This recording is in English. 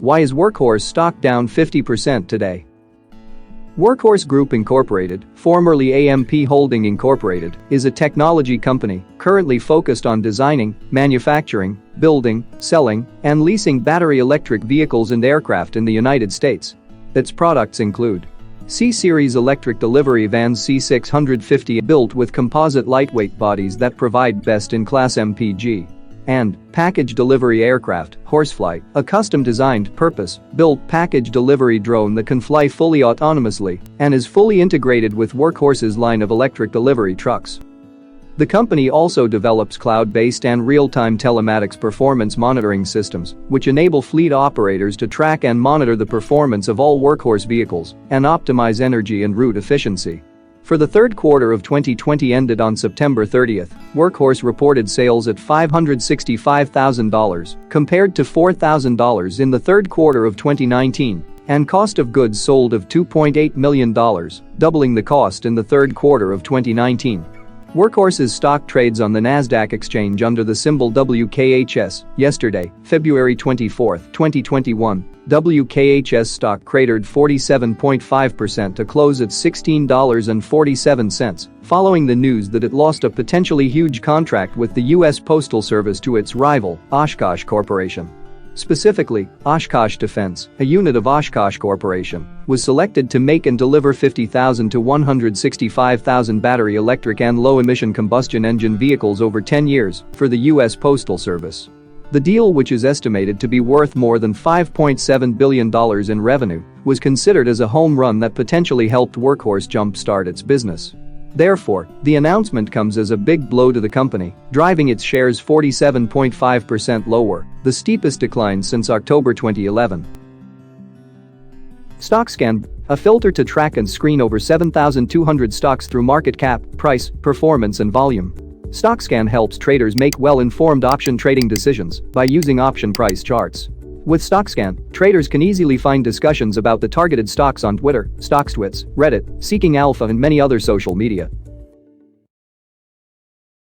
Why is Workhorse stock down 50% today? Workhorse Group Inc, formerly AMP Holding Inc, is a technology company currently focused on designing, manufacturing, building, selling, and leasing battery electric vehicles and aircraft in the United States. Its products include C-Series electric delivery vans C650 built with composite lightweight bodies that provide best-in-class MPG, and package delivery aircraft, Horsefly, a custom-designed, purpose-built package delivery drone that can fly fully autonomously and is fully integrated with Workhorse's line of electric delivery trucks. The company also develops cloud-based and real-time telematics performance monitoring systems, which enable fleet operators to track and monitor the performance of all Workhorse vehicles and optimize energy and route efficiency. For the third quarter of 2020 ended on September 30th, Workhorse reported sales at $565,000 compared to $4,000 in the third quarter of 2019 and cost of goods sold of $2.8 million, doubling the cost in the third quarter of 2019. Workhorse's stock trades on the Nasdaq Exchange under the symbol WKHS. Yesterday, February 24, 2021, WKHS stock cratered 47.5% to close at $16.47, following the news that it lost a potentially huge contract with the U.S. Postal Service to its rival, Oshkosh Corporation. Specifically, Oshkosh Defense, a unit of Oshkosh Corporation, was selected to make and deliver 50,000 to 165,000 battery electric and low-emission combustion engine vehicles over 10 years for the U.S. Postal Service. The deal, which is estimated to be worth more than $5.7 billion in revenue, was considered as a home run that potentially helped Workhorse jumpstart its business. Therefore, the announcement comes as a big blow to the company, driving its shares 47.5% lower, the steepest decline since October 2011. StockScan, a filter to track and screen over 7,200 stocks through market cap, price, performance and volume. StockScan helps traders make well-informed option trading decisions by using option price charts. With StockScan, traders can easily find discussions about the targeted stocks on Twitter, StockStwits, Reddit, Seeking Alpha and many other social media.